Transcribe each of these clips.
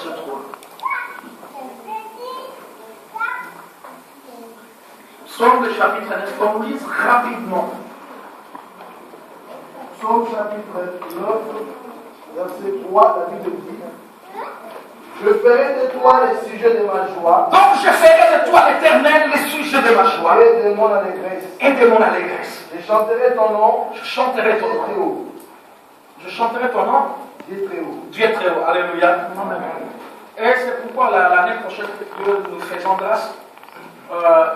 verset 3. Psaume le chapitre 9, on lise rapidement. Psaume chapitre 9, verset 3, la Bible dit: je ferai de toi les sujets de ma joie. Donc je ferai de toi, l'Éternel, les sujets de ma joie. Et de mon allégresse. Et de mon allégresse. Je chanterai ton nom. Je chanterai ton très nom. haut. Je chanterai ton nom. Dieu très haut. Dieu est très haut. Alléluia. Amen. Et c'est pourquoi l'année prochaine que nous faisons grâce,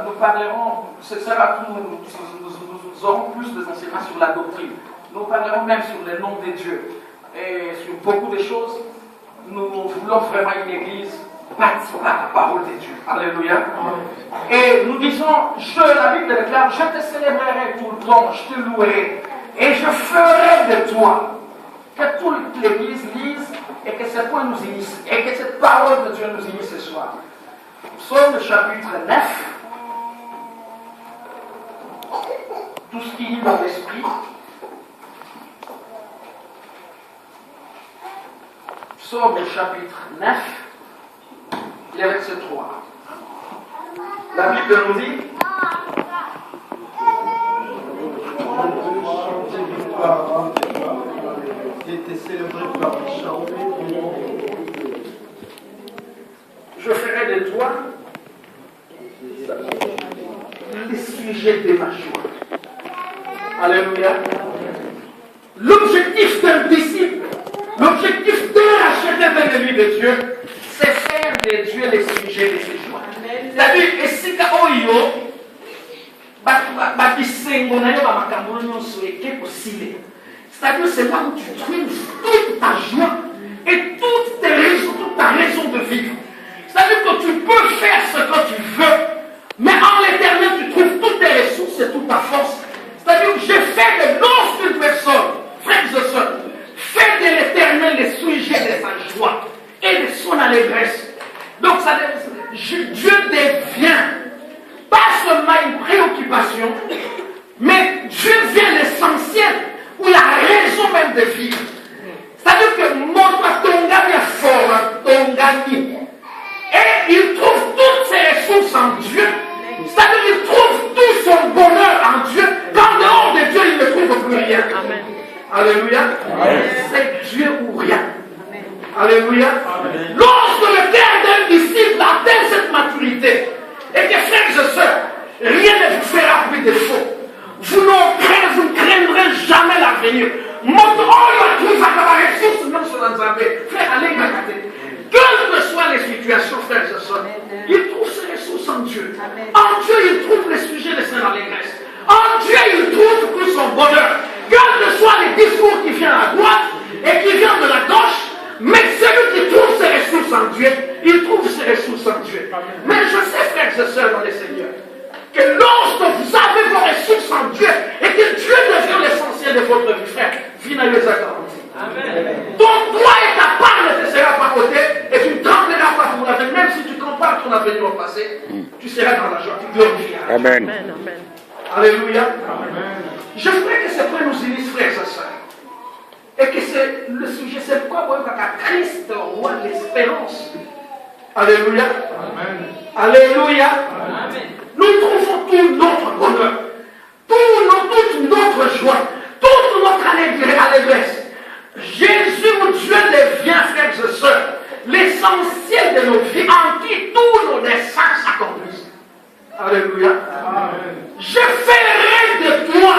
nous parlerons, ce sera tout, nous aurons plus d'enseignements sur la doctrine. Nous parlerons même sur les noms de Dieu et sur beaucoup de choses. Nous voulons vraiment une église bâtie par la parole de Dieu. Alléluia. Et nous disons, la Bible déclare, je te célébrerai tout le temps, je te louerai et je ferai de toi. Que toute l'église lise et que ce point nous initie et que cette parole de Dieu nous initie ce soir. Psaume chapitre 9. Tout ce qui lit dans l'esprit. Psaume chapitre 9, le verset 3. La Bible nous dit: je ferai de toi les sujets de ma joie. Alléluia. L'objectif d'un disciple, l'objectif d'un acheteur de lui de Dieu, c'est faire de Dieu les sujets de ses joies. C'est-à-dire, et si Oyo, c'est-à-dire, c'est là où tu trouves toute ta joie et toute ta raison de vivre. C'est-à-dire que tu peux faire ce que tu veux, mais en l'Éternel, tu trouves toutes tes ressources et toute ta force. C'est-à-dire que j'ai fait de lorsqu'une personne, frères et sœurs, fait de l'Éternel les sujets de sa joie et de son allégresse. Donc, Dieu devient pas seulement une préoccupation, mais Dieu devient l'essentiel ou la raison même de vivre. C'est-à-dire que mon Tongami est fort, Tongami. Et il trouve toutes ses ressources en Dieu. C'est-à-dire qu'il trouve tout son bonheur en Dieu. Qu'en dehors de Dieu, il ne trouve plus rien. Amen. Alléluia. Amen. C'est Dieu ou rien. Amen. Alléluia. Amen. Lorsque le cœur d'un disciple atteint cette maturité, et que frères et sœurs, rien ne vous fera plus défaut. Vous ne craindrez jamais l'avenir. Frère, allez, quelles que soient les situations, frères et sœurs, il trouve ses ressources en Dieu. En Dieu, il trouve les sujets de son allégresse. En Dieu, il trouve tout son bonheur. Quels que soient les discours qui viennent à droite et qui viennent de la gauche, mais celui qui trouve ses ressources en Dieu, il trouve ses ressources en Dieu. Mais je sais, frères et sœurs dans le Seigneur, que lorsque vous avez vos ressources en Dieu et que Dieu devient l'essentiel de votre vie, frère, finalisez à garantie. Ton droit et ta part ne te sera pas côté et tu ne trembleras pas pour l'avenir. Même si tu compares ton avenir au passé, tu seras dans la joie, tu glorifieras. Amen. Alléluia. Amen. Je voudrais que ce point nous unisse, frères et sœurs. Et que c'est le sujet, c'est pourquoi Christ, roi de l'espérance. Alléluia. Amen. Alléluia. Amen. Nous trouvons tout notre bonheur, toute notre joie, toute notre allégresse. Jésus, mon Dieu, devient, frères et sœurs, l'essentiel de nos vies, en qui tous nos desseins s'accomplissent. Alléluia. Amen. Je ferai de toi,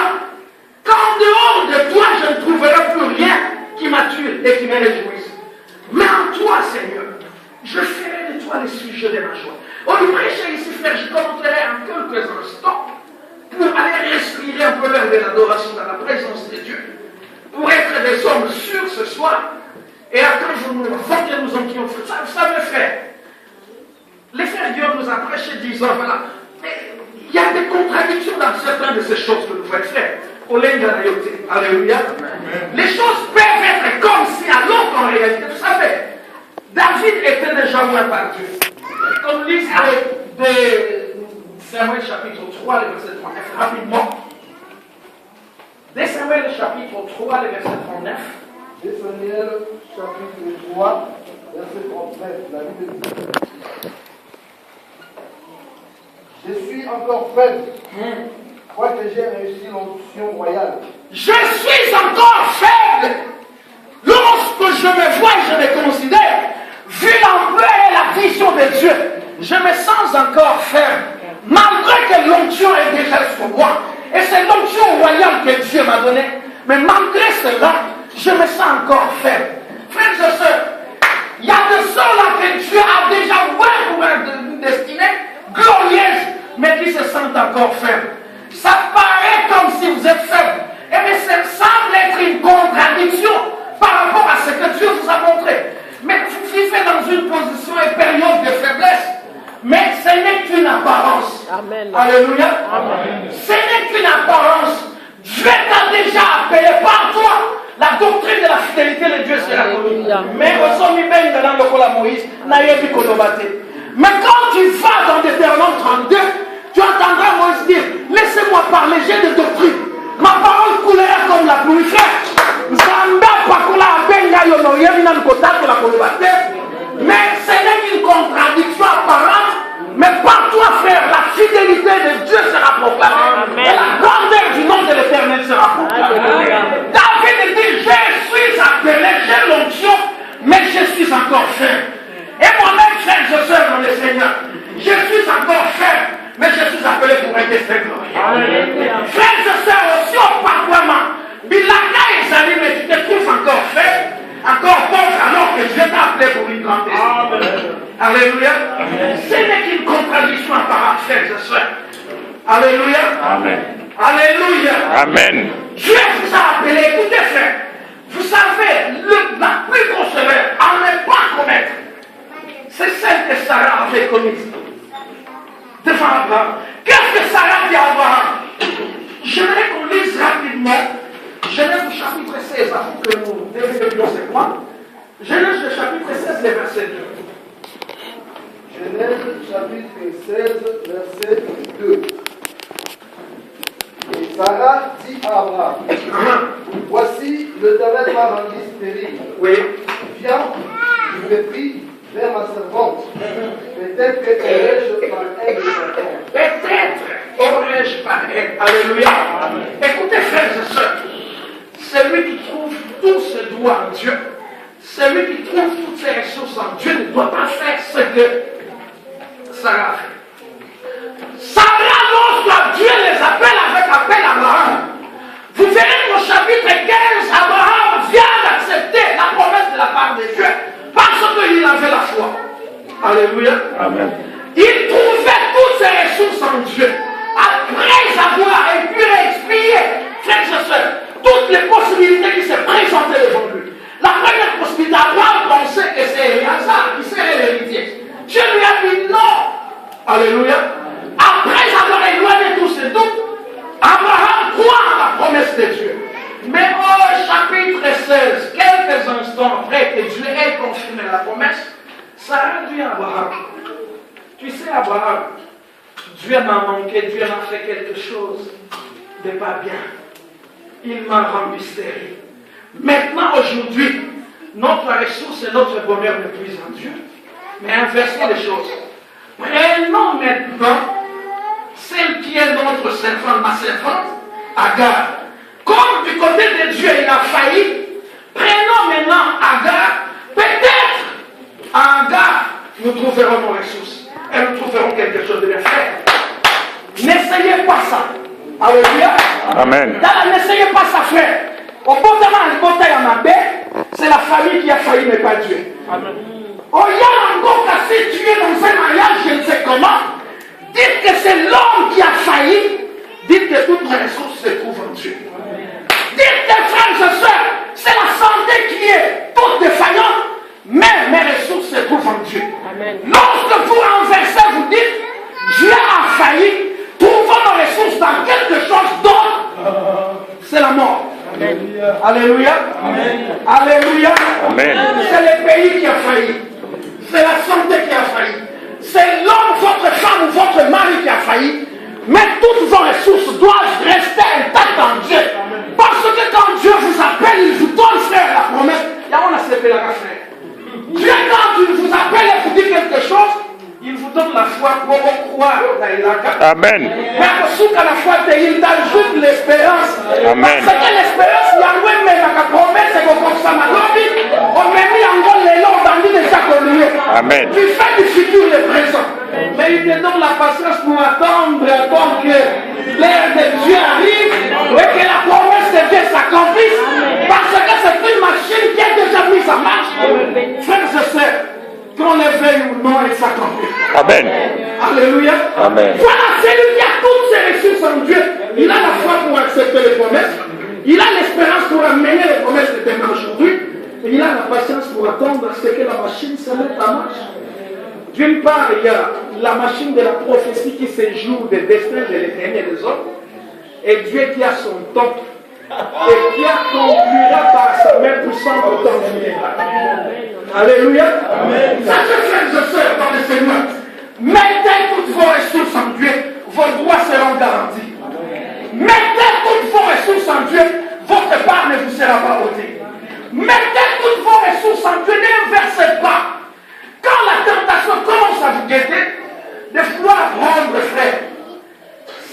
qu'en dehors de toi, je ne trouverai plus rien qui m'attire et qui me réjouisse. Mais en toi, Seigneur, je ferai de toi les sujets de ma joie. On lui prêchait ici, frère, je commenterai en quelques instants pour aller respirer un peu l'air de l'adoration dans la présence de Dieu, pour être des hommes sûrs ce soir, et après nous enquions. Vous savez, frère, les frères Dieu nous a prêché 10 ans, voilà. Il y a des contradictions dans certaines de ces choses que nous faites faire. Alléluia. Les choses peuvent être comme si, alors qu'en réalité, vous savez, David était déjà loin par Dieu. Comme lise de Samuel chapitre 3, le verset 39, rapidement. De Samuel chapitre 3, le verset 39. De Samuel chapitre 3, verset 39, la Bible dit: je suis encore faible, quoique j'ai réussi l'onction royale. Je suis encore faible. Lorsque je me vois et je me considère, vu l'ampleur et la vision de Dieu, je me sens encore faible. Malgré que l'onction est déjà sur moi, et c'est l'onction royale que Dieu m'a donnée, mais malgré cela, je me sens encore faible. Frères et sœurs, il y a des ceux-là que Dieu a déjà ouvert pour une destinée glorieuse, mais qui se sentent encore faibles. Ça paraît comme si vous êtes faible, mais ça semble être une contradiction par rapport à ce que Dieu vous a montré. Mais vous vivez dans une position et période de faiblesse, mais ce n'est qu'une apparence. Amen. Alléluia. Amen. Ce n'est qu'une apparence. Dieu t'a déjà appelé par toi. La doctrine de la fidélité de Dieu sera connue. Mais mais quand tu vas dans Deutéronome 32, tu entendras Moïse dire: laissez-moi parler, j'ai des doctrines. Ma parole coulera comme la pluie. Mais ce n'est qu'une contradiction apparente. Mais par toi, frère, la fidélité de Dieu sera proclamée. Et la grandeur du nom de l'Éternel sera proclamée. David dit: je suis appelé, j'ai l'onction, mais je suis encore faible. Et moi-même, frère, je sers dans le Seigneur. Je suis encore faible, mais je suis appelé pour un destin glorieux. Frère, je sers aussi au Parlement. Bilaka et Zali, mais tu te trouves encore faible, encore pauvre, alors que Dieu t'a appelé pour une grande destinée. Alléluia. Ce n'est qu'une contradiction apparente, frères et sœurs. Alléluia. Amen. Alléluia. Amen. Dieu vous a appelé, écoutez frère, vous savez, la plus grosse erreur à ne pas commettre, c'est celle que Sarah avait commise devant Abraham. Qu'est-ce que Sarah dit à Abraham? J'aimerais qu'on lise rapidement Genèse chapitre 16, avant que nous développions ce point. Genèse chapitre 16, le verset 2. Genèse chapitre 16, verset 2. Et Sarah dit à Abraham: voici, l'Éternel m'a rendu stérile. Oui. Viens, je me prie vers ma servante. Peut-être que aurais-je par elle de enfants. Peut-être aurais-je par elle. Alléluia. Écoutez, frères et sœurs, celui qui trouve tout ce droit en Dieu, celui qui trouve toutes ses ressources en Dieu, ne doit pas faire ce que Sarah a fait. Sarah, lorsque Dieu les appelle avec appel à Abraham, vous verrez qu'au chapitre 15, Abraham vient d'accepter la promesse de la part de Dieu parce qu'il avait la foi. Alléluia. Amen. Il trouvait toutes ses ressources en Dieu. Après avoir pu expier, frères et sœurs, toutes les possibilités qui se présentaient devant lui. La première possibilité, Abraham pensait que c'est Éléazar qui serait l'héritier. Dieu lui a dit non. Alléluia. Après avoir éloigné tous ces doutes, Abraham croit à la promesse de Dieu. Mais au chapitre 16, quelques instants après que Dieu ait confirmé la promesse, Sarah dit à Abraham: tu sais, Abraham, Dieu m'a manqué, Dieu m'a fait quelque chose de pas bien. Il m'a rendu stérile. Maintenant, aujourd'hui, notre ressource et notre bonheur ne puisent en Dieu. Mais inversons les choses. Prenons maintenant celle qui est notre servante, ma servante, Agar. Comme du côté de Dieu, il a failli, prenons maintenant Agar. Peut-être en Agar, nous trouverons nos ressources. Et nous trouverons quelque chose de bien fait. N'essayez pas ça. Alléluia. Amen. N'essayez pas ça, frère. Au botama, le botama à ma bête, c'est la famille qui a failli, mais pas Dieu. Amen. Au y'a encore si tu es dans un mariage, je ne sais comment, dites que c'est l'homme qui a failli, dites que toutes les ressources se trouvent en Dieu. Dites que frères et sœurs, c'est la santé qui est toute défaillante, mais mes ressources se trouvent en Dieu. Amen. Lorsque vous renversez, vous dites, Dieu a failli, trouvons nos ressources dans quelque chose d'autre, c'est la mort. Amen. Alléluia. Amen. Alléluia. Amen. C'est le pays qui a failli. C'est la santé qui a failli. C'est l'homme, votre femme ou votre mari qui a failli. Mais toutes vos ressources doivent rester intactes en Dieu. Parce que quand Dieu vous appelle, il vous donne, frère, la promesse. Il y a un frère. Dieu, quand foi pour croire dans l'ilaka. Amen. Mais aussi qu'à la foi, il t'ajoute l'espérance. Amen. Parce que l'espérance, il y a même la promesse que comme ça, on met mis en gros les noms dans déjà connu. Amen. Tu fais du futur le présent. Mais il te donne la patience pour attendre que l'ère de Dieu arrive et que la promesse de Dieu s'accomplisse. Parce que c'est une machine qui est déjà mise en marche. Frères et sœurs, qu'on le veuille ou non, elle s'accomplit. Amen. Alléluia. Amen. Voilà, celui qui a toutes ses ressources en Dieu. Il a la foi pour accepter les promesses. Il a l'espérance pour amener les promesses de demain aujourd'hui. Et il a la patience pour attendre ce que la machine se mette en marche. D'une part, il y a la machine de la prophétie qui se joue des destins de l'éternel des hommes. Et Dieu qui a son temps. Et qui accomplira par sa main puissante au temps général. Alléluia. Amen. Ça, frères et sœurs dans le Seigneur. Mettez toutes vos ressources en Dieu, vos droits seront garantis. Mettez toutes vos ressources en Dieu, votre part ne vous sera pas ôtée. Mettez toutes vos ressources en Dieu, n'inversez pas. Quand la tentation commence à vous guetter, de vouloir rendre, frère,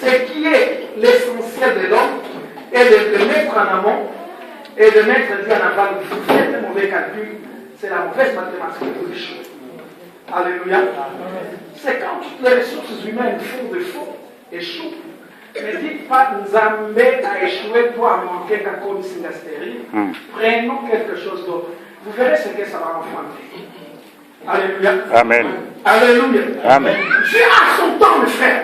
ce qui est l'essentiel de l'homme, et de le mettre en amont, et de mettre Dieu en aval. Vous faites un mauvais calcul, c'est la mauvaise mathématique que vous échouez. Alléluia. C'est quand toutes les ressources humaines font défaut, échouent. Ne dites pas, Nzambé a échoué, toi à manquer qu'à cause de la stérile. Prenons quelque chose d'autre. Vous verrez ce que ça va enfanter. Alléluia. Amen. Alléluia. Amen. Dieu a son temps, mes frères.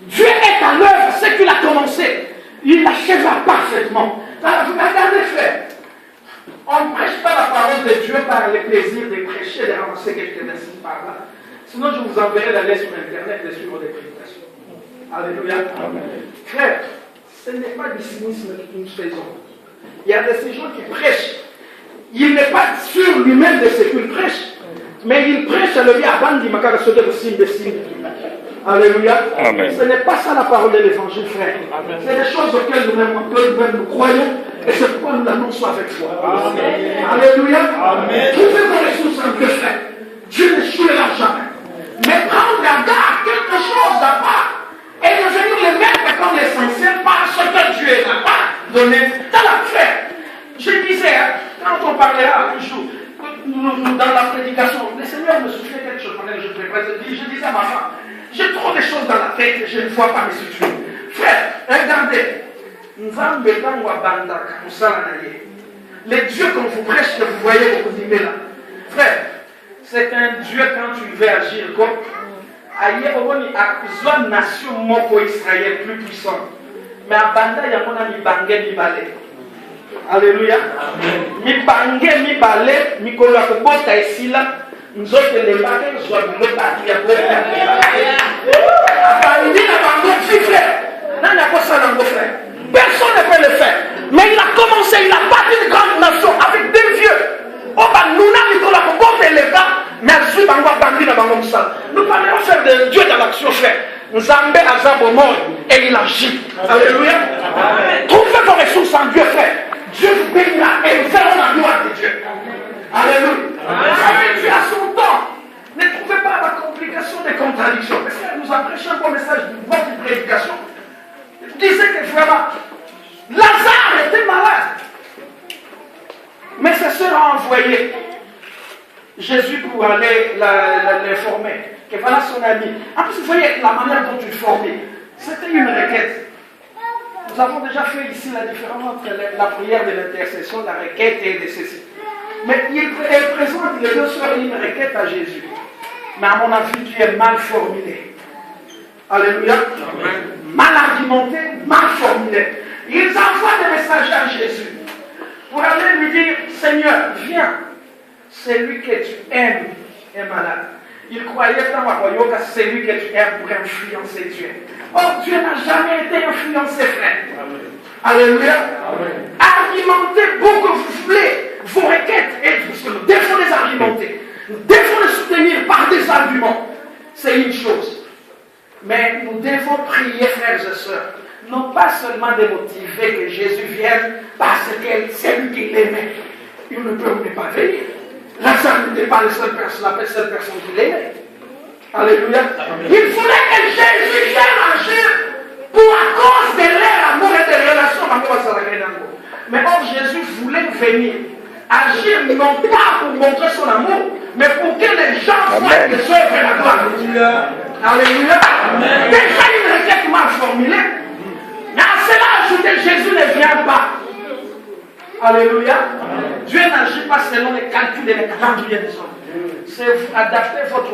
Dieu est à l'œuvre, ce qu'il a commencé. Il l'achèvera parfaitement. Alors, vous regardez, frère. On ne prêche pas la parole de Dieu par le plaisir de prêcher, de ramasser quelques versets par là. Sinon, je vous enverrai la lettre sur Internet de suivre des prédications. Alléluia. Amen. Frère, ce n'est pas du cynisme que nous faisons. Il y a de ces gens qui prêchent. Il n'est pas sûr lui-même de ce qu'il prêche, mais il prêche à le vie à bandi makara sote de signe de signe. Alléluia. Amen. Ce n'est pas ça la parole de l'évangile, frère. Amen. C'est des choses auxquelles nous-mêmes nous croyons, et c'est pourquoi nous l'annonçons avec foi. Amen. Alléluia. Amen. Trouvez vos ressources en Dieu, frère. Dieu n'échouera jamais. Mais prendre garde quelque chose d'à part et devenir le mettre comme l'essentiel parce que Dieu n'a pas donné dans la frère. Je disais, quand on parlera un jour, dans la prédication, le Seigneur me soufflait quelque chose pendant que je préparais. Je disais à ma femme, j'ai trop de choses dans la tête que je ne vois pas me situer. Frère, regardez. Le Dieu qu'on vous prêche, que vous voyez au Koudimé là. Frère, c'est un Dieu quand tu veux agir comme. Aïe, au moins, il y a une nation moko Israël plus puissante. Mais à Banda, il y a mon ami Bangé Mibale. Alléluia. Mibangé Mibale, Mikolo Akobota ici là. Nous autres, les baguettes, nous sommes le parti à Banda. Personne ne peut le faire. Mais il a commencé, il a bâti une grande nation avec des vieux. Nous parlons faire de Dieu dans l'action, frère. Nzambé Azabomon et il agit. Alléluia. Trouvez vos ressources en Dieu, frère. Dieu vous bénira et nous verrons la gloire de Dieu. Alléluia. Dieu a son temps. Ne trouvez pas la complication des contradictions. Parce que nous a prêché un bon message de votre prédication. Il disait que vraiment, Lazare était malade. Mais sa sœur a envoyé Jésus pour aller l'informer. Que voilà son ami. En plus, vous voyez la manière dont il formait. C'était une requête. Nous avons déjà fait ici la différence entre la prière de l'intercession, la requête et de ceci. Mais elle présente les deux sœurs une requête à Jésus. Mais à mon avis, Dieu est mal formulé. Alléluia. Amen. Mal argumenté, mal formulé. Ils envoient des messagers à Jésus pour aller lui dire, Seigneur, viens. Celui que tu aimes est malade. Il croyait dans ma royaume que celui que tu aimes pour influencer Dieu. Oh, Dieu n'a jamais été influencé, frère. Amen. Alléluia. Amen. Argumentez beaucoup que vous voulez vos requêtes et nous devons les argumenter. Nous devons les soutenir par des arguments. C'est une chose. Mais nous devons prier, frères et sœurs, non pas seulement de motiver que Jésus vienne parce que c'est lui qui l'aimait. Il ne peut pas venir. Lazare n'était pas la seule personne qui l'aimait. Alléluia. Il fallait que Jésus vienne agir pour à cause de leur amour et des relations d'amour. Mais or Jésus voulait venir agir non pas pour montrer son amour, mais pour que les gens voient que Dieu fait la gloire. Alléluia. Déjà une requête mal formulée. Mais à cela ajouté, Jésus ne vient pas. Alléluia. Dieu n'agit pas selon les calculs et les calendriers des hommes. C'est adapter votre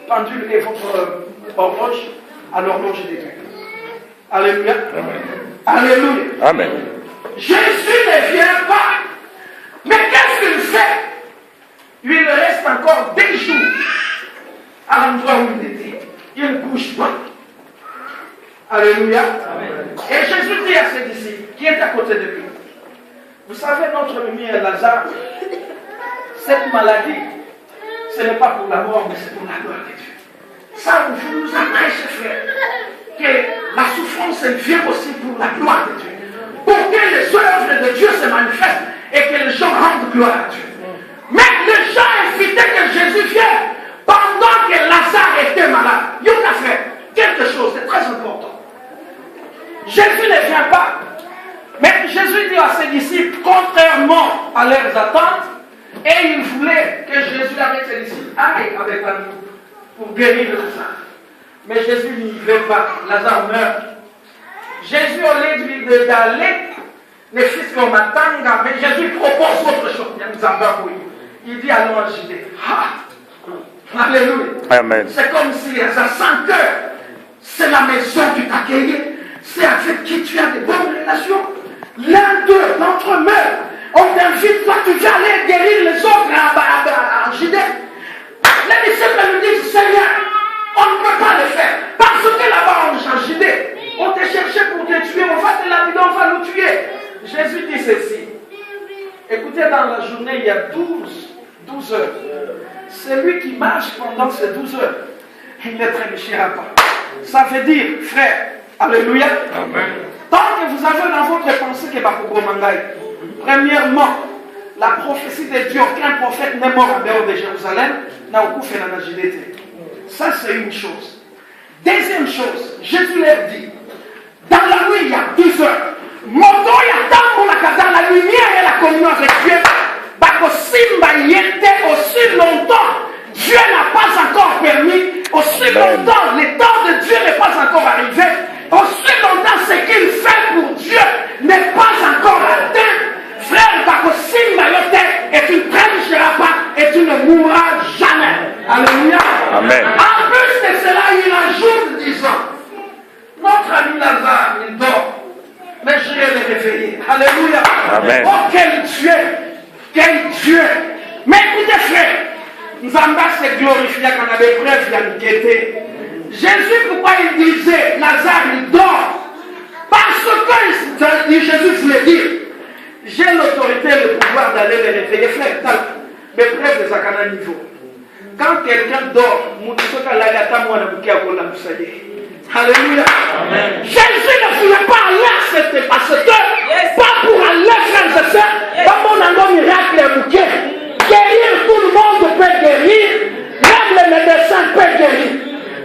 pendule et votre horloge à l'horloge de Dieu. Alléluia. Alléluia. Amen. Jésus ne vient pas. Mais qu'est-ce qu'il fait? Il reste encore des jours à l'endroit où il était. Il ne bouge pas. Alléluia. Et Jésus dit à ses disciples qui est à côté de lui, vous savez, notre ami Lazare, cette maladie, ce n'est pas pour la mort, mais c'est pour la gloire de Dieu. Ça, vous nous apprenez, frère, que la souffrance, elle vient aussi pour la gloire de Dieu. Pour que les œuvres de Dieu se manifestent et que les gens rendent gloire à Dieu. Mais les gens évitaient que Jésus vienne pendant que Lazare était malade. Il y a frère, quelque chose de très important. Jésus ne vient pas. Mais Jésus dit à ses disciples, contrairement à leurs attentes, et il voulait que Jésus avec ses disciples aille avec nous pour guérir Lazare. Mais Jésus n'y veut pas. Lazare meurt. Jésus, au lieu d'aller, les fils qu'on m'attendent, mais Jésus propose autre chose. Il dit allons en Judée. Alléluia. Amen. C'est comme si Lazare sent que c'est la maison qui t'accueille, c'est avec qui tu as de bonnes relations. L'un d'eux, d'entre eux meurt. On t'invite, toi tu vas aller guérir les autres en Judée. Les disciples lui disent, Seigneur, on ne peut pas le faire. Parce que là-bas en Judée, on te cherchait pour te tuer, on va te lapider, on va nous tuer. Jésus dit ceci. Écoutez, dans la journée, il y a 12 heures. Celui qui marche pendant ces 12 heures, il ne trébuchera pas. Ça veut dire, frère, alléluia. Amen. Tant que vous avez dans votre pensée que Bakougo Mangaï, premièrement, la prophétie de Dieu, aucun prophète n'est mort en dehors de Jérusalem, n'a aucun fait la Judée. Ça, c'est une chose. Deuxième chose, Jésus leur dit, dans la nuit, il y a 12 heures, Moto dans la lumière et la communion avec Dieu, aussi longtemps, Dieu n'a pas encore permis, aussi longtemps, le temps de Dieu n'est pas encore arrivé, aussi longtemps, ce qu'il fait pour Dieu n'est pas encore atteint. Frère, et tu ne trébucheras pas et tu ne mourras jamais. Alléluia. Amen. En plus de cela, il ajoute disant, notre ami Lazare, il dort, mais je vais le réveiller. Alléluia. Amen. Oh, quel Dieu! Quel Dieu! Mais écoutez, frère, Nzamba se glorifie quand on avait preuve, il a inquiété. Jésus, pourquoi il disait Lazare, il dort? Parce que Jésus voulait dire, j'ai l'autorité et le pouvoir d'aller le réveiller. Frère, mes preuves de Zakana niveau. Quand quelqu'un dort, alléluia. Jésus ne voulait pas aller à cette heure, pas pour aller, frères et sœurs, pas mon amour miracle et bouquet. Guérir, tout le monde peut guérir, même les médecins peuvent guérir.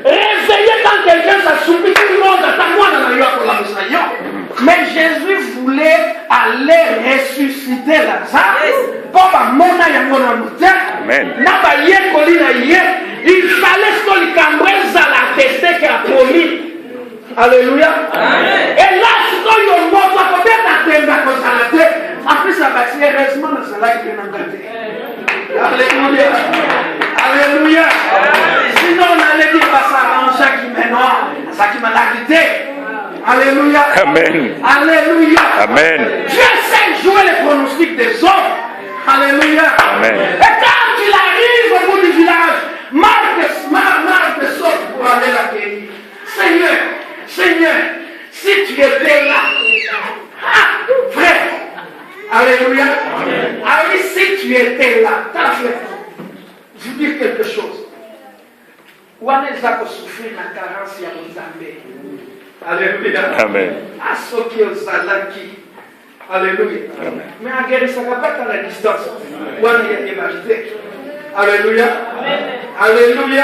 Réveiller quand quelqu'un s'assoupit, tout le monde attend moi dans la. Mais Jésus voulait aller ressusciter Lazare. Il fallait que les cambrés à tester qu'il a promis. Alléluia. Et là, c'est quand il y a peut-être en plus, ça va être heureusement dans ce live bien engagé. Alléluia. Alléluia. Sinon, on allait dire pas ça en chaque mémoire, ça qui m'a l'arrêté. Alléluia. Amen. Alléluia. Amen. Dieu sait jouer les pronostics des hommes. Alléluia. Amen. Et quand il arrive au bout du village, Marc saute pour aller l'accueillir. Seigneur, si tu étais là, frère, alléluia. Ah oui, si tu étais là, frère, je vous dis quelque chose. Où est-ce qu'on souffre la carence à Mozambique? Alléluia. Amen. À ceux qui ont salaki. Alléluia. Amen. Mais en guerre, ça ne va pas dans la distance. Où est-ce qu'il y a Alléluia. Alléluia.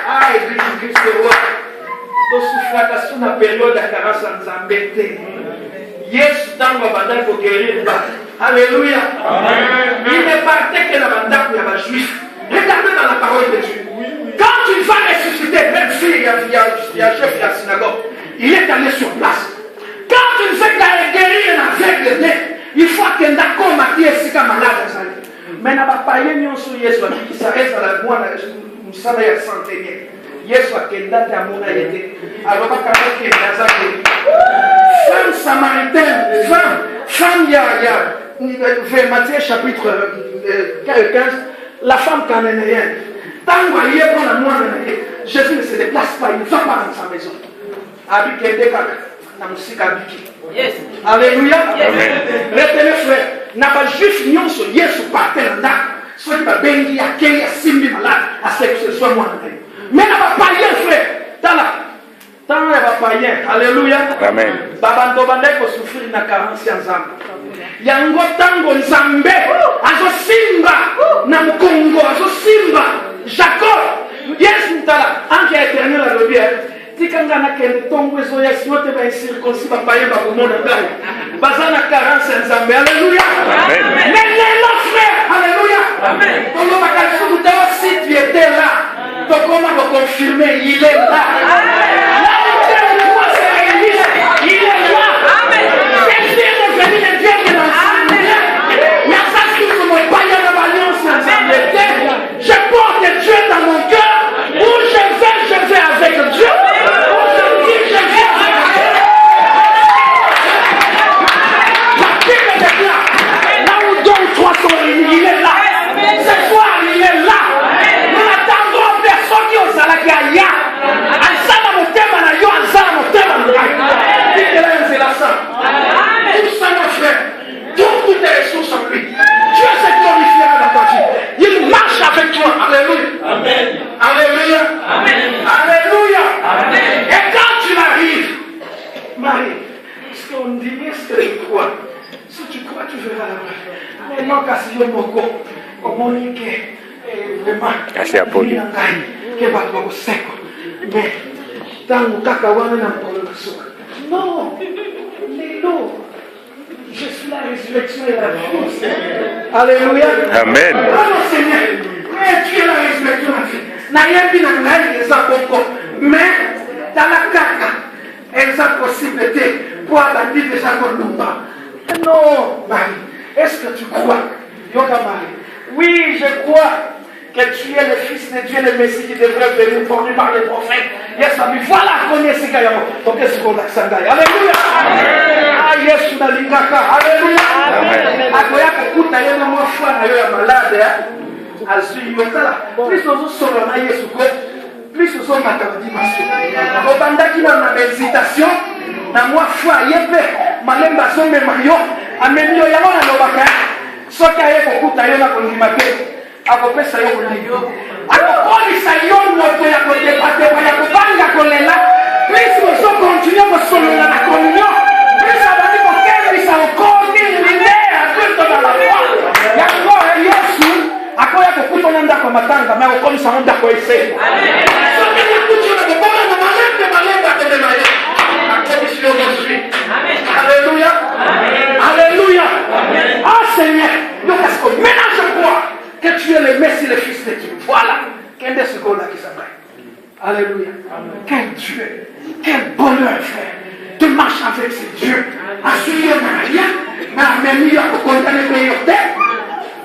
Ah, Église Christ roi. Tu souffres sur la période de carence en Zambété. Yes, dans le mandat pour guérir. Alléluia. Il ne partait que la mandat pour les juifs. Regardez dans la parole de Dieu. Quand il va ressusciter, même s'il y a un chef de la synagogue, il est allé sur place. Quand il fait guérir un aveugle, il faut qu'il d'accord Matthieu si malade. Mais il n'y a pas païen sur Yesu qui s'arrête à la bonne musala centenaire. Yesu akenda ta mona yete. Alors pas quand il est femme samaritaine, femme vers Matthieu chapitre 15, la femme cananéenne. Tant qu'il y a pour la moine, Jésus ne se déplace pas, il ne va pas dans sa maison. Yes. Alléluia. Retenez frère, n'a pas juste nion sur Yesu par tel endroit. Soit il va bénir à qui a simbi malade, à ce que ce soit moi. Mais n'a pas païen frère. Tant n'a pas païen. Alléluia. Amen. Babando bandeko souffrir na carence en Zambie. Yango tango Nzambe azo simba na Congo azo simba Jacob. Yes mtala ange éternel à l'objet. Tikanga na kende tongo ezo yes yote ba circoncis ba paye ba komona ngai. Bazana carence en Nzambe. Alléluia. Amen. Mais les frères, alléluia. Amen. Tongo ba kalfu tawa si tu étais là. Donc comment va confirmer il est là. Amen. Il est là. Amen. C'est Dieu de venir de Dieu qui est dans le ciel. Il y a ça qui se montre pas, il y a la alliance ensemble. Je porte Dieu dans mon cœur. Où je vais avec Dieu. Où je dis, je vais avec Dieu. La Bible déclare, là où deux ou trois sont réunis, il est là. Ce soir, il est là. Nous n'attendons personne qui ose à la gaïa. Alzana mon thème à la yo, alzana mon thème à la c'est la sang. Tout ça, mon frère, toutes tes ressources en lui. Dieu se glorifiera dans ta vie. Il marche avec toi. Alléluia. Amen. Alléluia. Amen. Alléluia. Amen. Et quand tu arrives, Marie, ce qu'on dit, est-ce que tu crois? Si tu crois, tu verras la vraie. Mais non, car si je me go, comment il est vraiment. Assez appoli. Que va te seco. Mais, dans le caca, on a un problème de sucre. Non, Lélo, je suis la résurrection et la vie. Alléluia. Amen. Oh Seigneur, mais tu es la résurrection et la vie. N'a rien de n'a mais dans la caca, elles ont possibilité pour la vie de Jacob Lumba. Non, Marie, est-ce que tu crois? Yoga Marie, oui, je crois que tu es le Fils de Dieu, le Messie qui devrait venir formé par les prophètes. Yes, mais voilà, connaissez Gaïa. Donc, qu'est-ce qu'on a ça? Alléluia. Ah, yes, on a l'ingaka. Alléluia. Akoya kukuta yena mwa foi na yo ya malade ya. Azui yotala. Plus ozo solo na Yesu ko. Plus ozo matabadi masu. Obandaki na méditation na mwa foi yepe. Malemba sombe mayo. Amemio yango na lobaka. Soki aye kukuta yena kondimate. Akopesa yo kuliyo akokolisa yo moto ya kodepateba ya kubanga kolela plus ozo continue kosolola na communion plus abandi kokebisa okoni line akrito na la foi yango Yesu akoya kokutana ndako matanga me akokomisa mo ndako eseko soki yakutuna kobanga na malembe akodemaye akomisi yo mosui. Alléluia. Alléluia. Ah Seigneur, donc est-ce que maintenant je crois que tu es le Messie, le Fils de Dieu. Voilà. Quel est ce qu'on-là qui s'appelle? Alléluia. Quel Dieu. Quel bonheur, frère. De marcher avec ce Dieu. Assurer Maria. Mais même il y a condamné meilleur terre.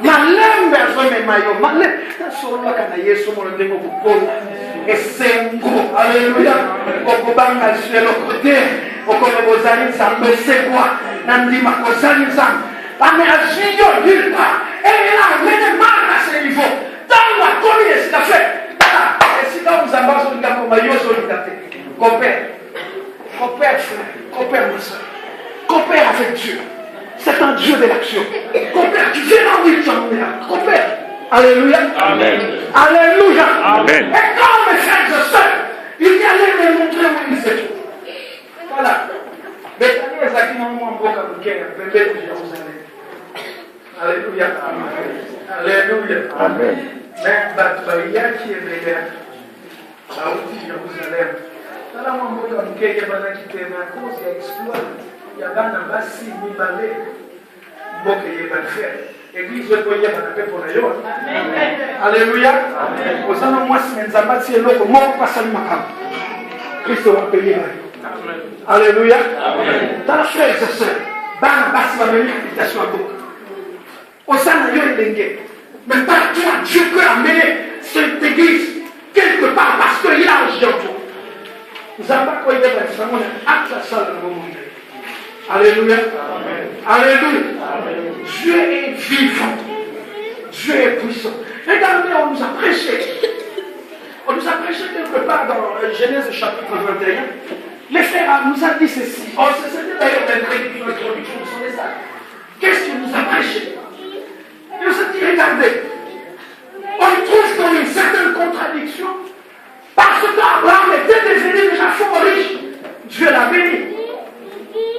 Malem besoin mayo. Malem. Solo kana Yesu mo ndeko kukola. Esengo. Alléluia. Okobanga sur le côté. Okobozani Nzambe sekwa. Nandima kozani Nzambe. Mais agir nulle part. Et là, menez mal à ce niveau. Dans la commune, c'est la fête. Et si quand vous avez besoin de l'accompagner sur le côté, coopère, frère, coopère, ma soeur. Coopère avec Dieu. C'est un Dieu de l'action. Coopère, tu viens en ville, coopère. Alléluia. Amen. Alléluia. Amen. Et quand mes frères et sœurs, il y allait me montrer où ils se trouvent. Voilà. Mais les acquis n'ont pas encore de Jérusalem. Alléluia. Alléluia. Amen. Mais Batubaïa qui est meilleur. Là où Jérusalem. Dans la maman comme qu'il y a qui était à cause, il y a exploit. Il y a un bassi, il y a un bon qui est faire. Église, je peux y aller pour la joie. Alléluia. Aux années moi, c'est un zabati et l'autre, moi, on passe à l'imacam. Christ va payer. Alléluia. Dans la frère et sœur, Barnabas va venir l'invitation à vous. Aux années, il y a des mais par toi, Dieu peut amener cette église quelque part parce qu'il a un géant. Nous n'avons pas quoi y faire, nous avons un acte à ça dans le monde. Alléluia. Alléluia. Dieu est vivant. Dieu est puissant. Regardez, on nous a prêché. On nous a prêché quelque part dans Genèse chapitre 21. Les frères nous a dit ceci. Oh, c'était d'ailleurs l'introduction de son message. Qu'est-ce qu'il nous a prêché? Il nous a dit, regardez, on trouve comme une certaine contradiction parce qu'Abraham était devenu déjà fort riche. Dieu l'a béni.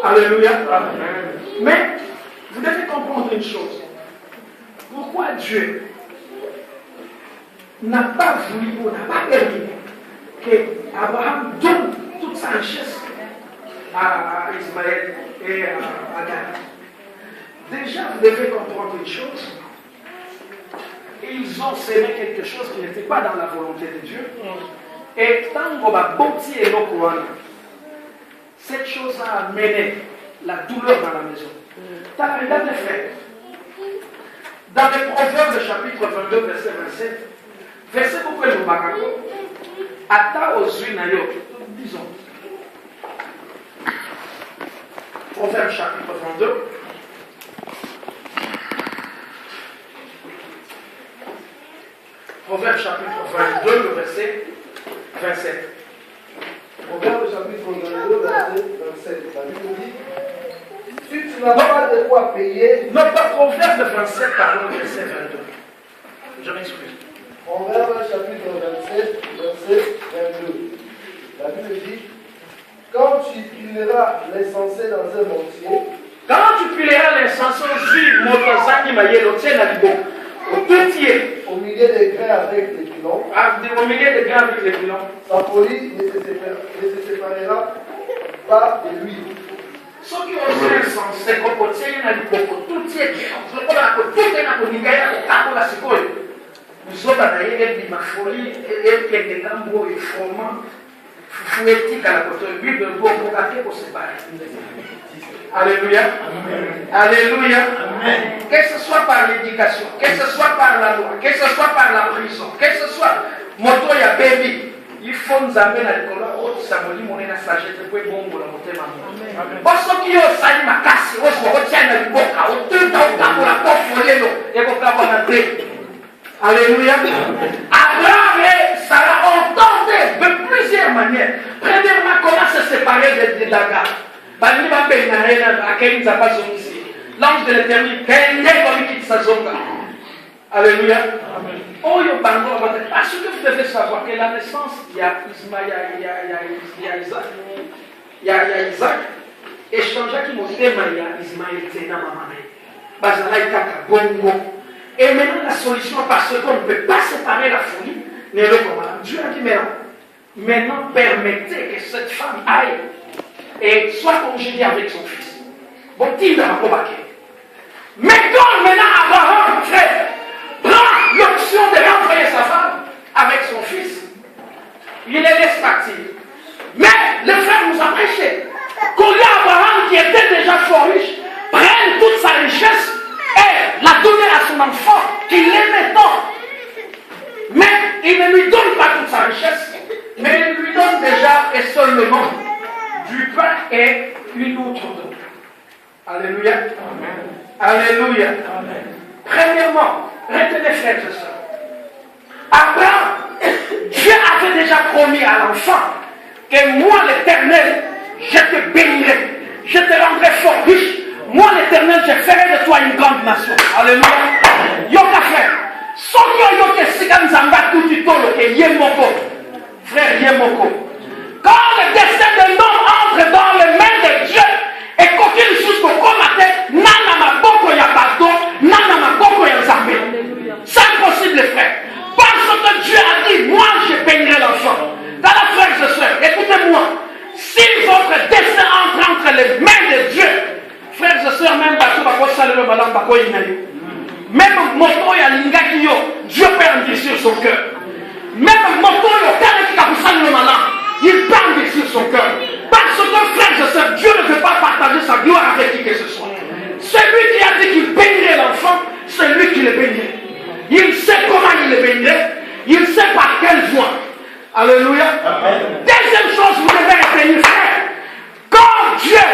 Alléluia. Mais vous devez comprendre une chose. Pourquoi Dieu n'a pas voulu ou n'a pas permis qu'Abraham donne toute sa richesse à Ismaël et à Agar? Déjà, vous devez comprendre une chose. Ils ont sémé quelque chose qui n'était pas dans la volonté de Dieu. Et tant qu'on va bâtir et nos couronnes, cette chose a amené la douleur dans la maison. Regardez les frères. Dans les Proverbes, chapitre 22, verset 27, verset beaucoup de Bakako, Ata Ozuinayo, disons. Proverbes, chapitre 22. Proverbe chapitre 22, le verset 27. Proverbe chapitre 22, verset 27. La Bible dit, si tu n'as pas de quoi payer... Non, pas Proverbe 27, pardon, verset 22. Je m'excuse. Proverbe chapitre 27, verset 22. La Bible dit, quand tu pileras l'essentiel dans un mortier... Quand tu pileras l'essentiel, si Motozaki Mayelo tient la libo, au milieu des grains avec les pilons, au milieu des grains avec les pilons, sa folie ne se séparera pas de lui. Ceux qui ont été insensés, comme on tient la libo, tout est tout est la bonigaya, la secoue. Nous autres, d'ailleurs, ma folie, et des tambours et formants, fouettis à la côté, lui, de beau pour se séparer. Alléluia. Alléluia. Que ce soit par l'éducation, que ce soit par la loi, que ce soit par la prison, que ce soit moto ya baby, il faut nous amener à l'école. Oh, ça me dit mon sagesse, pour bon pour la montée maman. Parce qu'il y a ça, ma casse, on se retient dans le boca, on te donne pour la porte folie, et pour faire mon entrée. Alléluia. Abraham et Sarah ont tenté de plusieurs manières. Premièrement, comment se séparer de Dagar. L'ange de l'éternel, alléluia. Parce que vous devez savoir que la naissance, il y a Ismaël, il y a Isaac. Il y a Isaac. Et je change qui il y a Ismaël, et maintenant la solution, parce qu'on ne peut pas séparer la folie, mais le commandant. Dieu a dit maintenant permettez que cette femme aille et soit congédiée avec son fils. Bon, il va combattre. Mais quand maintenant Abraham, frère, prend l'option de renvoyer sa femme avec son fils, il les laisse partir. Mais le frère nous a prêché qu'au lieu Abraham, qui était déjà fort riche, prenne toute sa richesse et la donner à son enfant, qu'il l'aimait tant. Mais il ne lui donne pas toute sa richesse, mais il lui donne déjà et seulement du pain et une autre d'eau. Alléluia. Amen. Alléluia. Amen. Premièrement, retenez frères et sœurs. Abraham, Dieu avait déjà promis à l'enfant que moi l'Éternel, je te bénirai, je te rendrai fort riche. Moi l'Éternel, je ferai de toi une grande nation. Alléluia. Yoka frère, Soko yoke sika nzamba tout tolo ke yemoko. Frère yemoko. Quand le destin de l'homme entre dans les mains de Dieu, et qu'aucune chose qu'on combattait, nana maboko ya bateau, nana les frères. Parce que Dieu a dit, moi je bénirai l'enfant. Dans la frères et sœurs, écoutez-moi. Si votre destin entre les mains de Dieu, frères et sœurs, même moto ya lingaki yo, Dieu peut endurcir son cœur. Même moto yo, il peut endurcir son cœur. Parce que frères et sœurs, Dieu ne veut pas partager sa gloire avec qui que ce soit. Celui qui a dit qu'il bénirait l'enfant, c'est lui qui le bénirait. Il sait comment il le bénirait, il sait par quelle voie. Alléluia. Amen. Deuxième chose, vous devez retenir, frère. Quand Dieu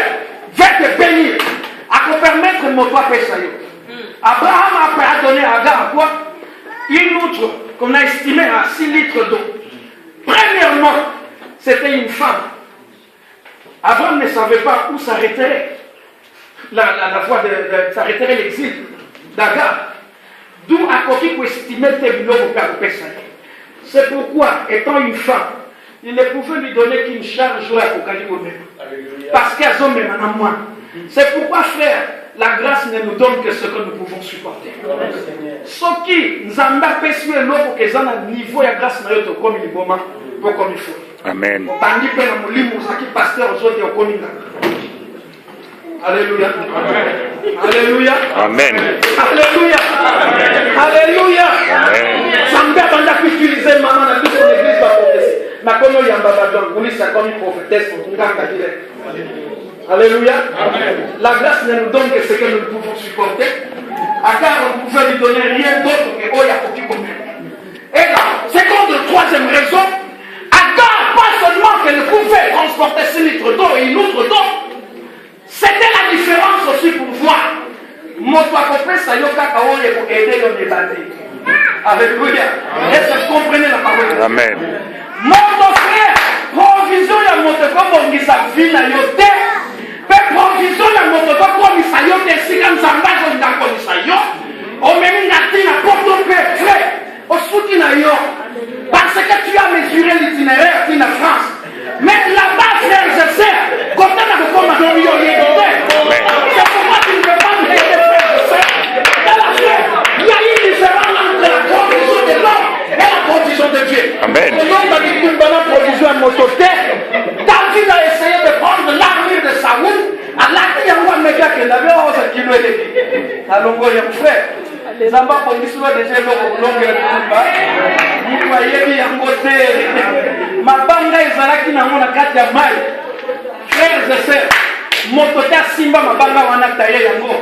veut te bénir, à te permettre de montrer à Pessaïo. Abraham a donné à Agar à quoi? Une outre qu'on a estimée à 6 litres d'eau. Premièrement, c'était une femme. Abraham ne savait pas où s'arrêterait la voie s'arrêterait l'exil d'Agar. D'où à côté pour estimer tes bilans au cas de Pessaïo. C'est pourquoi, étant une femme, il ne pouvait lui donner qu'une charge à Apocalypse. Parce qu'elles ont même en moins. C'est pourquoi, frère, la grâce ne nous donne que ce que nous pouvons supporter. Ce qui nous a empêché l'eau pour qu'ils aient un niveau de grâce comme il faut. Amen. Alléluia. Alléluia. Amen. Alléluia. Alléluia. Sambia banda utiliser maman dans toute son église va prophétiser. Ma kono yamba badon, vous ça comme une prophétesse pour nganga direct. Alléluia. La grâce ne nous donne que ce que nous pouvons supporter. Agar on pouvait lui donner rien d'autre que Oya Kokikomé. Et la seconde, troisième raison, Agar pas seulement qu'elle pouvait transporter 6 litres d'eau et une autre d'eau. C'était la différence aussi pour voir. Alléluia. Est-ce que vous comprenez la parole? Amen. Mon frère, provision ya motoko bongisa vina yote. Pe provision ya motoko komisa yote sika nzamba zo ndakomisa yo. Omemi ngati na poto pe frère. Osuki na yo. Parce que tu as mesuré l'itinéraire qui na France. Mais là-bas, frères et sœurs, quand on a comme un homme, c'est pourquoi tu ne peux pas me aider, frères et sœurs. Dans la foi, il y a une différence entre la provision de l'homme et la provision de Dieu. Amen. L'homme a dit qu'une bonne provision à mototé. David a essayé de prendre l'armure de Saoul. À la qui a un méga qui n'avait pas osé qu'il le dise. Alors, mon frère, les amants pour l'histoire de Dieu, l'homme est vous voyez bien côté. Ma banga ezalaki na mona kati ya mai. Frères et sœurs, motota simba mabanga wana taye yango.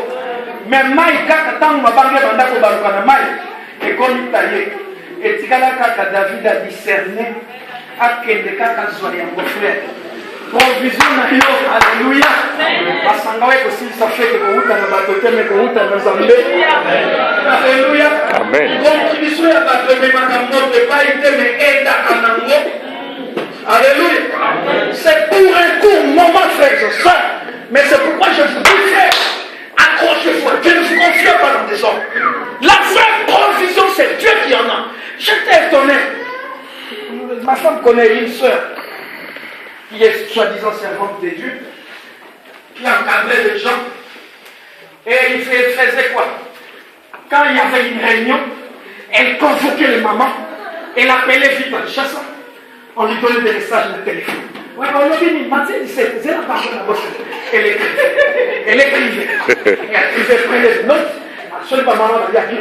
Mais mai kaka tangu mabanga banda ko baruka na mai. Et comme taye. Et tikala kaka David a discerné akende kaka zwa yango frère. Provision na yo, alléluia. Basanga we ko silisa feke ko uta na batote me ko uta na zambe. Alléluia. Amen. Contribution ya batote makambo de pas été mais aide kanango. Alléluia. C'est pour un court moment, frères et sœurs. Mais c'est pourquoi je vous dis, frère, accrochez-vous. Dieu ne vous confie pas dans des hommes. La vraie provision, c'est Dieu qui en a. J'étais étonné. Ma femme connaît une sœur qui est soi-disant servante de Dieu, qui encadrait les gens. Et il faisait quoi? Quand il y avait une réunion, elle convoquait les mamans, elle appelait vite en chassant. On lui donnait des messages de téléphone. Ouais, on lui dit, c'est la parole de la bosse. Elle écrivait. Elle écrivait. Elle prenait des notes. Absolument, maman, il y a qui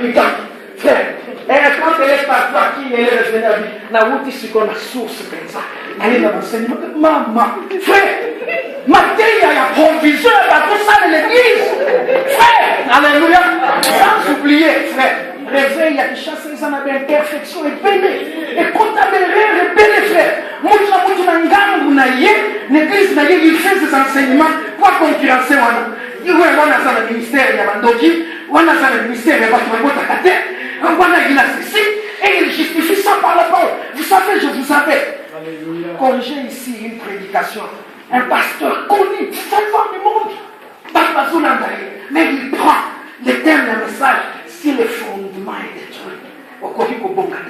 frère. Et quand elle est partie, à qui elle est revenue à dire, na wuti siko na source comme ça. Elle est dans l'enseignement. Maman, frère, matin, il y a la provision, tout ça de l'église. Frère, alléluia. Sans oublier, frère. Réveil, il y a des chasses, ils en avaient imperfection et péné. Et quand tu avais rien, péné, frère. Moi, l'église, il fait ses enseignements pour concurrencer. Il y a un ministère, il y a un doki, il y a un ministère, il y a un ceci, et il justifie ça par la parole. Vous savez, je vous avais corrigé ici une prédication. Un pasteur connu, savant du monde, mais il prend l'éternel message. Si le fondement est détruit,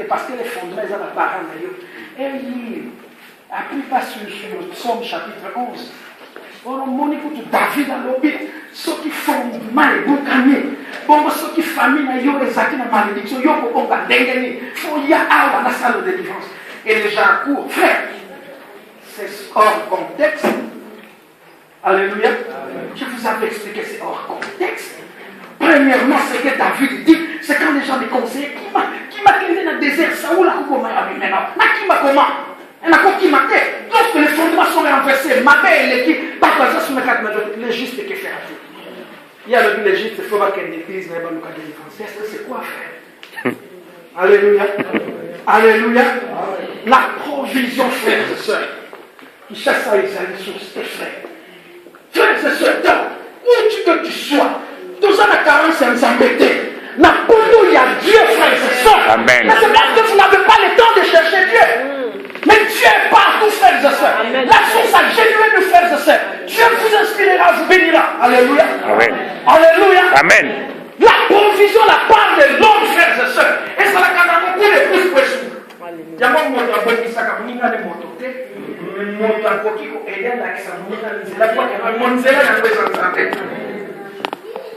parce que les fondements sont la parole et il appuie pas sur le psaume chapitre 11. On a David à l'obit, ce qui fondement est boucané. Bon, ceux qui famille, ils ont une malédiction, ils ont un dégueulasse. Il faut y aller à la salle de délivrance. Et les gens courent. Frère, c'est hors contexte. Alléluia. Je vous avais expliqué, c'est hors contexte. Premièrement, ce que David dit, c'est quand les gens me conseillent, qui m'a quitté dans le désert, ça où la coupe maintenant. Qui m'a comment? Lorsque les fondements sont renversés, ma belle l'équipe, les justes qui fait. Il y a le les justes, il faut voir qu'elle église, mais bon, est-ce que c'est quoi faire? Alléluia. Alléluia. La provision, frères et sœurs, qui chasse à Isaïe sur tes frères. Frères et sœurs, où que tu sois, tout ça n'a qu'à s'embêter. La il y a Dieu, frères et sœurs. Amen. Mais c'est parce que vous n'avez pas le temps de chercher Dieu. Mais Dieu est partout, frères et sœurs. La source a généré de frères et sœurs. Dieu vous inspirera, vous bénira. Alléluia. Amen. Alléluia. Amen. La provision, la part de l'homme, frères et sœurs. Et ça la cadavre pour les plus précieux. Il y a un mot qui s'appelle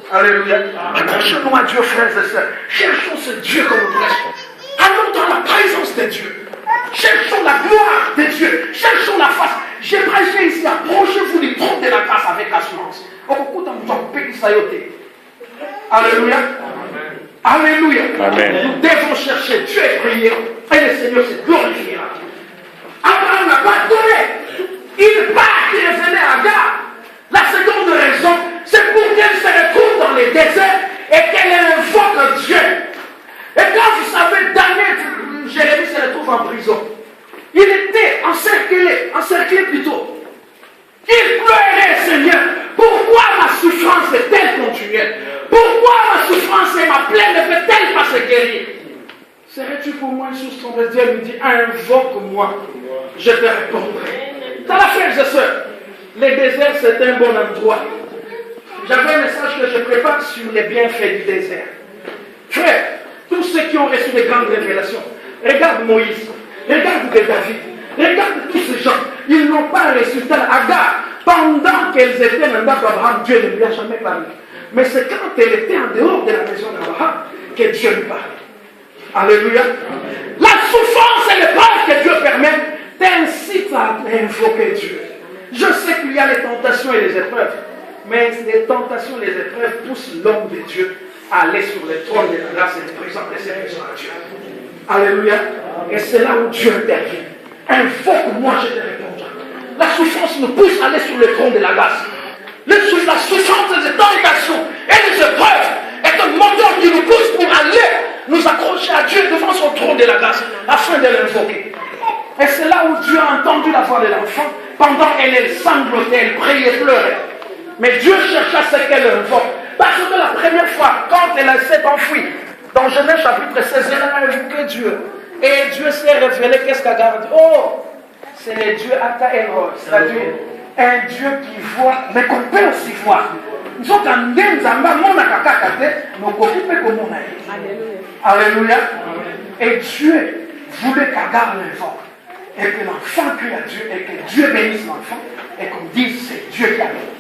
Alléluia. Accrochons-nous à Dieu, frères et sœurs. Cherchons ce Dieu comme nous prêchons. Allons dans la présence de Dieu. Cherchons la gloire de Dieu. Cherchons la face. J'ai prêché ici. Approchez-vous du trône de la grâce avec assurance. Alléluia. Alléluia. Amen. Nous devons chercher Dieu et prier. Et le Seigneur se glorifiera. Abraham n'a pas donné. Il part, il revenait à Agar. La seconde raison, c'est pour qu'elle se retrouve dans les déserts et qu'elle invoque Dieu. Et quand vous savez, Daniel, Jérémie se retrouve en prison. Il était encerclé plutôt. Il pleurait, Seigneur, pourquoi ma souffrance est-elle continuelle? Pourquoi ma souffrance et ma plaie ne peut-elle pas se guérir? Serais-tu pour moi une source de Dieu? Il me dit, invoque-moi, je te répondrai. Dans la frères et sœurs, les déserts, c'est un bon endroit. J'avais un message que je prépare sur les bienfaits du désert. Frère, tous ceux qui ont reçu des grandes révélations, regarde Moïse, regarde David, regarde tous ces gens, ils n'ont pas reçu tel Agar. Pendant qu'elles étaient dans d'Abraham, Dieu ne lui a jamais parlé. Mais c'est quand elle était en dehors de la maison d'Abraham que Dieu lui parlait. Alléluia. La souffrance et l'épreuve que Dieu permet t'incite à invoquer Dieu. Je sais qu'il y a les tentations et les épreuves, mais les tentations et les épreuves poussent l'homme de Dieu à aller sur le trône de la grâce et de présenter ses besoins à Dieu. Alléluia. Et c'est là où Dieu intervient. Invoque-moi, je te répondrai. La souffrance nous pousse à aller sur le trône de la grâce. La souffrance et les tentations et les épreuves est un moteur qui nous pousse pour aller nous accrocher à Dieu devant son trône de la grâce afin de l'invoquer. Et c'est là où Dieu a entendu la voix de l'enfant. Pendant elle sanglotait, elle priait, pleurait. Mais Dieu chercha ce qu'elle invoque. Parce que la première fois, quand elle s'est enfuie, dans Genèse chapitre 16, elle a invoqué Dieu. Et Dieu s'est révélé, qu'est-ce qu'elle a dit? Oh, c'est le Dieu Ata Elroy, c'est-à-dire un Dieu qui voit, mais qu'on peut aussi voir. Nous sommes en Denzamba, mon akakakate, nous occupons comme on a. Alléluia. Et Dieu voulait qu'Agar l'invoque. Et que l'enfant crie à Dieu, et que Dieu bénisse l'enfant, et qu'on dise c'est Dieu qui a béni.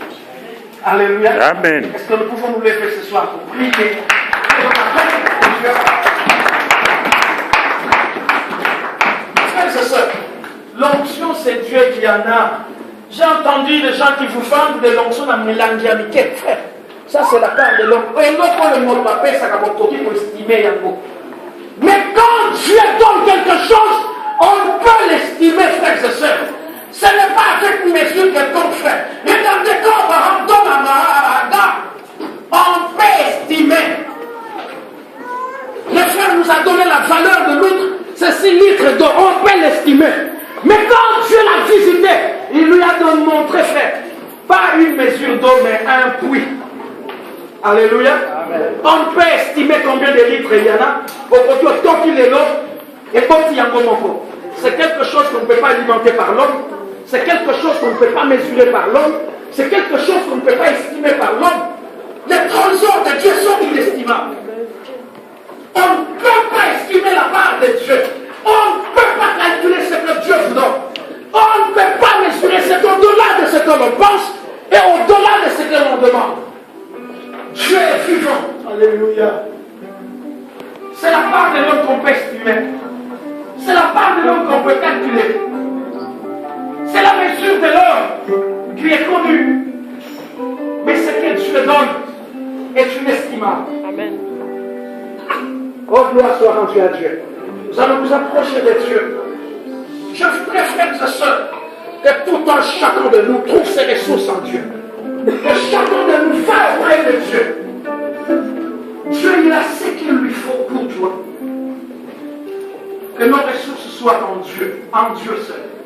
Alléluia. Amen. Est-ce que nous pouvons nous lever ce soir pour prier? Frères et sœurs, l'onction c'est Dieu qui en a. J'ai entendu des gens qui vous vendent de l'onction dans Mélangiamique. Frère, ça c'est la part de l'homme. Et l'autre, le mot papé, ça va pour estimer Yango. Mais quand Dieu donne quelque chose, on peut l'estimer, frères et sœurs. Ce n'est pas avec une mesure que ton frère. Regardez quand Abraham donne à Agar, on peut estimer. Le frère nous a donné la valeur de l'autre, c'est 6 litres d'eau, on peut l'estimer. Mais quand Dieu l'a visité, il lui a montré, frère, pas une mesure d'eau, mais un puits. Alléluia. Amen. On peut estimer combien de litres il y en a. C'est quelque chose qu'on ne peut pas alimenter par l'homme. C'est quelque chose qu'on ne peut pas mesurer par l'homme. C'est quelque chose qu'on ne peut pas estimer par l'homme. Les trésors de Dieu sont inestimables. On ne peut pas estimer la part de Dieu. On ne peut pas calculer ce que Dieu vous donne. On ne peut pas mesurer ce qu'au-delà de ce que l'on pense et au-delà de ce que l'on demande. Dieu est vivant. Alléluia. peut calculer. C'est la mesure de l'homme qui est connue. Mais ce que Dieu donne est inestimable. Amen. Oh, gloire soit rendue à Dieu. Nous allons nous approcher de Dieu. Je prie, frères et sœurs, que tout un chacun de nous trouve ses ressources en Dieu. Que chacun de nous va auprès de Dieu. Dieu, il a ce qu'il lui faut pour toi. Que nos ressources soient en Dieu seul.